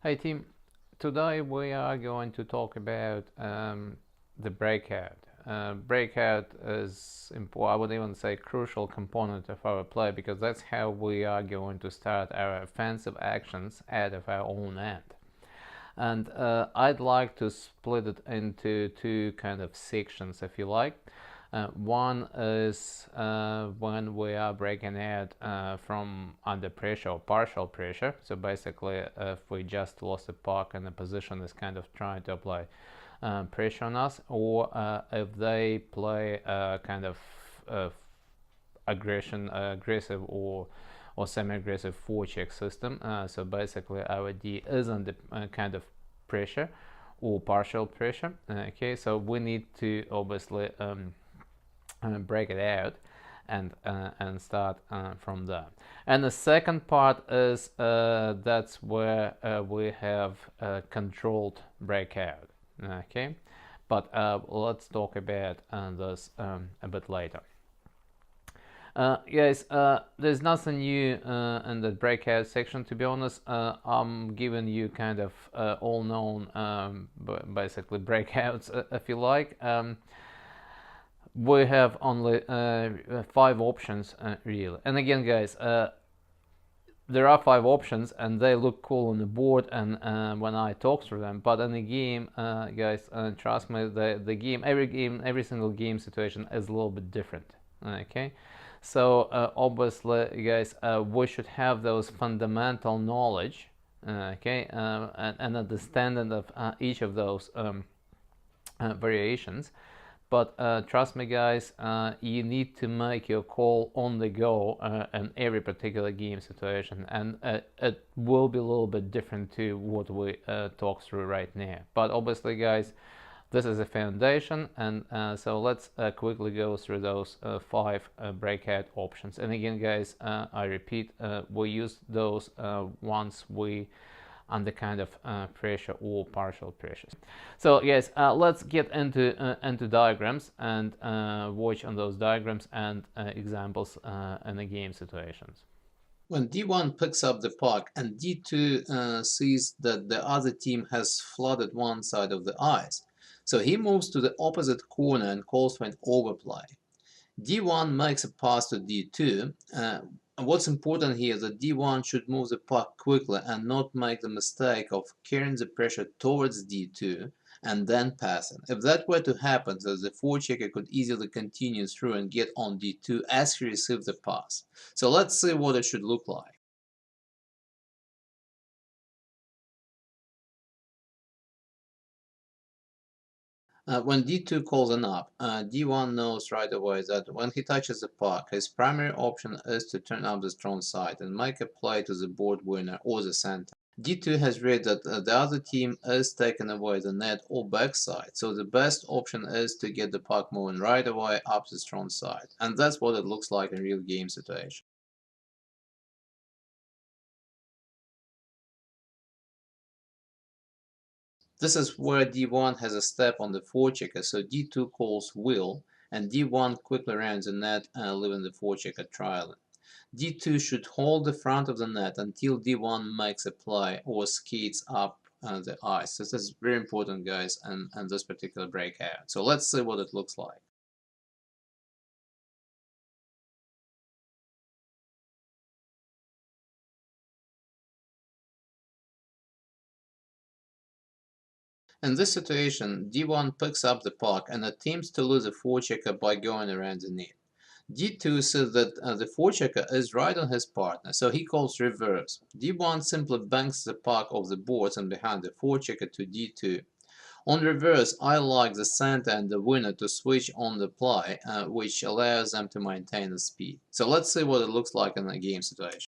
Hey team, today we are going to talk about the breakout. Breakout is, I would even say, crucial component of our play because that's how we are going to start our offensive actions out of our own end. And I'd like to split it into two kind of sections, if you like. One is when we are breaking out from under pressure or partial pressure. So basically, if we just lost a puck and the position is kind of trying to apply pressure on us, or if they play kind of aggressive or semi-aggressive forecheck system. So basically, our D is under kind of pressure or partial pressure. Okay, so we need to obviously break it out and start from there. And the second part is that's where we have controlled breakout. Okay, but let's talk about this a bit later. Guys, there's nothing new in the breakout section. To be honest, I'm giving you kind of all known, basically breakouts, if you like. We have only 5 options, really. And again, guys, there are 5 options, and they look cool on the board, and when I talk through them. But in the game, guys, trust me, the game, every single game situation is a little bit different. Okay. So obviously, guys, we should have those fundamental knowledge, okay, and understanding of each of those variations. But trust me, guys, you need to make your call on the go in every particular game situation, and it will be a little bit different to what we talk through right now. But obviously, guys, this is a foundation, and so let's quickly go through those 5 breakout options. And again, guys, I repeat, we use those once we under kind of pressure or partial pressures. So guys, let's get into diagrams and watch on those diagrams and examples in the game situations. When D1 picks up the puck and D2 sees that the other team has flooded one side of the ice, so he moves to the opposite corner and calls for an overplay. D1 makes a pass to D2. What's important here is that D1 should move the puck quickly and not make the mistake of carrying the pressure towards D2 and then passing. If that were to happen, the forechecker could easily continue through and get on D2 as he received the pass. So let's see what it should look like. When D2 calls an up, D1 knows right away that when he touches the puck, his primary option is to turn up the strong side and make a play to the board winner or the center. D2 has read that the other team is taking away the net or backside, so the best option is to get the puck moving right away up the strong side, and that's what it looks like in real game situation. This is where D1 has a step on the forechecker, so D2 calls will, and D1 quickly runs the net, leaving the forechecker trailing. D2 should hold the front of the net until D1 makes a play or skates up the ice. This is very important, guys, and this particular breakout. So let's see what it looks like. In this situation, D1 picks up the puck and attempts to lose the forechecker by going around the net. D2 says that the forechecker is right on his partner, so he calls reverse. D1 simply banks the puck off the boards and behind the forechecker to D2. On reverse, I like the center and the winner to switch on the play, which allows them to maintain the speed. So let's see what it looks like in a game situation.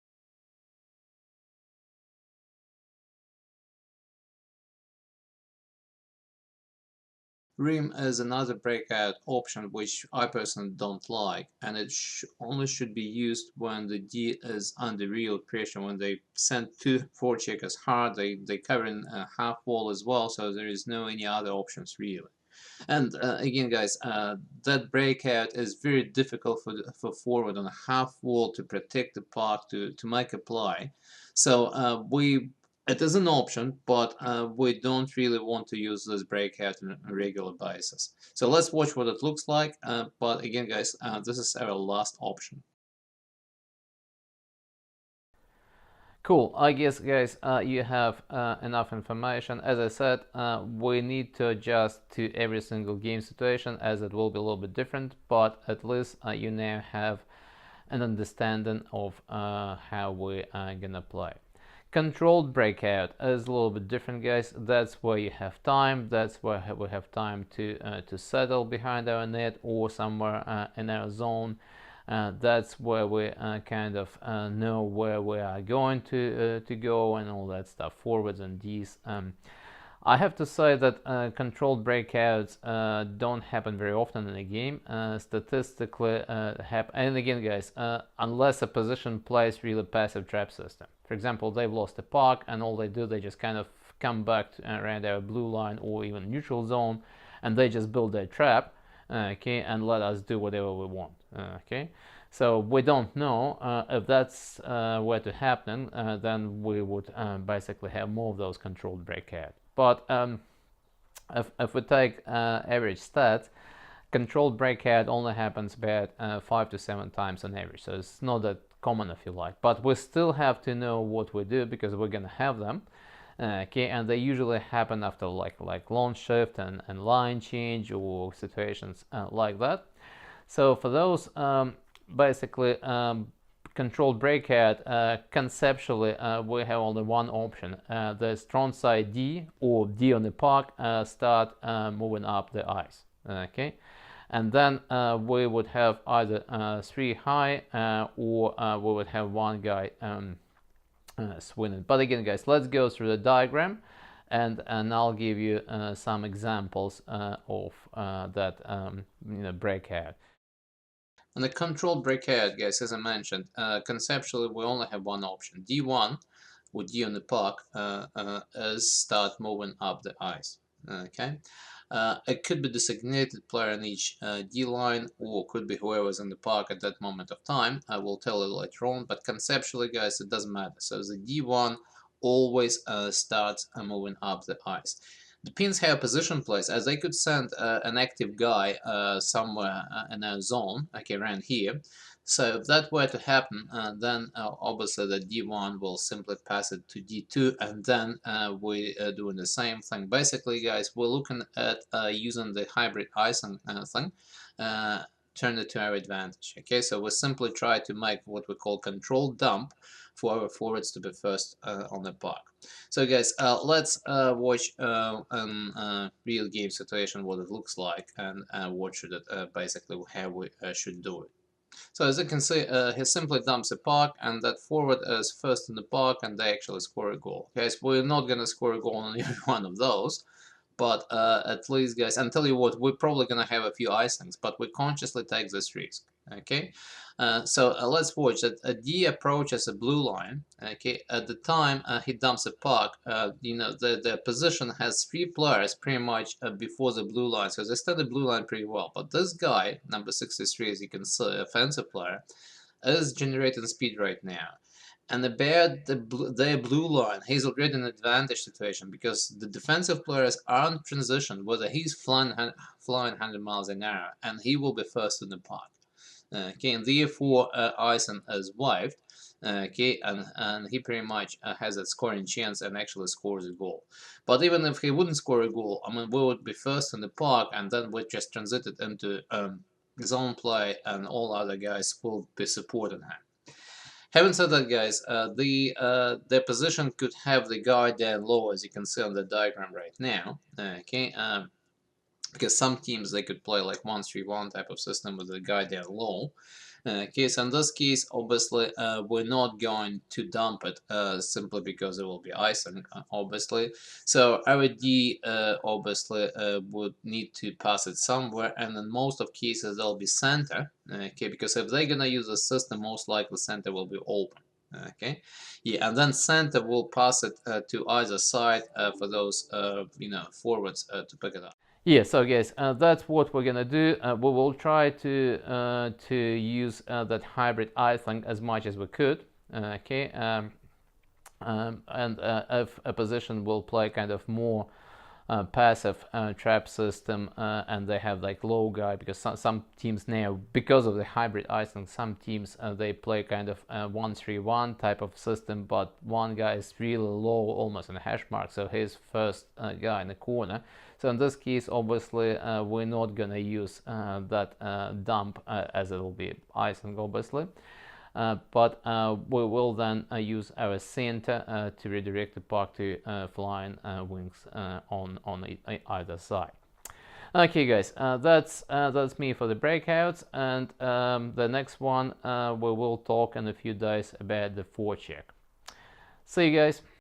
Rim is another breakout option which I personally don't like, and it only should be used when the D is under real pressure. When they send 2 forecheckers hard, they cover in a half wall as well, so there is no any other options really. And again, guys, that breakout is very difficult for forward on a half wall to protect the puck to make a play. So we It is an option, but we don't really want to use this breakout on a regular basis. So let's watch what it looks like. But again, guys, this is our last option. Cool. I guess, guys, you have enough information. As I said, we need to adjust to every single game situation, as it will be a little bit different, but at least you now have an understanding of how we are gonna play. Controlled breakout is a little bit different, guys. That's where you have time. That's where we have time to settle behind our net or somewhere in our zone. That's where we kind of know where we are going to go and all that stuff, forwards and Ds. I have to say that controlled breakouts don't happen very often in a game. Statistically, happen. And again, guys, unless a position plays really passive trap system. For example, they've lost a puck, and all they do, they just kind of come back around our blue line or even neutral zone, and they just build their trap, okay, and let us do whatever we want, okay. So we don't know if that's were to happen, then we would basically have more of those controlled breakouts. But if we take average stats, controlled breakout only happens about 5 to 7 times on average, so it's not that common, if you like. But we still have to know what we do because we're gonna have them. Okay, and they usually happen after like launch shift and line change or situations like that. So for those basically controlled breakout, conceptually we have only one option. The strong side D or D on the puck start moving up the ice. Okay, and then we would have either 3 high or we would have one guy swinging. But again, guys, let's go through the diagram, and I'll give you some examples of that breakout. And the controlled breakout, guys, as I mentioned, conceptually we only have one option. D1 with D on the puck is start moving up the ice. Okay, it could be designated player in each D line, or could be whoever's in the puck at that moment of time. I will tell you later on, but conceptually, guys, it doesn't matter. So the D1 always starts moving up the ice. Depends how position plays, as they could send an active guy somewhere in our zone, like around here. So if that were to happen, then obviously the D1 will simply pass it to D2, and then we are doing the same thing. Basically, guys, we're looking at using the hybrid icing thing, turn it to our advantage. Okay, so we simply try to make what we call controlled dump for our forwards to be first on the puck. So guys, let's watch a real game situation what it looks like, and what should it basically how we should do it. So as you can see, he simply dumps a puck, and that forward is first in the puck, and they actually score a goal. Guys, we're not gonna score a goal on every one of those, but at least, guys, and tell you what, we're probably gonna have a few icings, but we consciously take this risk. Okay, so let's watch that. D approaches a blue line. Okay, at the time he dumps a puck, the position has 3 players pretty much before the blue line, so they stand the blue line pretty well. But this guy, number 63, as you can see, offensive player, is generating speed right now. And about their blue line, he's already in an advantage situation because the defensive players aren't transitioned, whether he's flying 100 miles an hour, and he will be first in the puck. Okay, and therefore Eisen is wiped. Okay, and he pretty much has a scoring chance and actually scores a goal. But even if he wouldn't score a goal, I mean, we would be first in the park, and then we just transited into zone play, and all other guys will be supporting him. Having said that, guys, their position could have the guy down low, as you can see on the diagram right now. Okay, because some teams they could play like 1-3-1 type of system with the guy down low. Okay, so in this case, obviously, we're not going to dump it simply because it will be icing, obviously. So our D obviously would need to pass it somewhere, and in most of cases, they'll be center. Okay, because if they're gonna use the system, most likely center will be open. Okay, yeah, and then center will pass it to either side for those forwards to pick it up. Yeah, so guys, that's what we're gonna do. We will try to use that hybrid icing as much as we could. Okay, And if a position will play kind of more passive trap system, and they have like low guy, because some teams now, because of the hybrid icing, some teams they play kind of 1-3-1 type of system, but one guy is really low, almost in a hash mark, so he's first guy in the corner. So in this case, obviously we're not gonna use that dump, as it will be icing, obviously. But we will then use our center to redirect the puck to flying wings on either side. Okay, guys, that's me for the breakouts, and the next one we will talk in a few days about the forecheck. See you guys.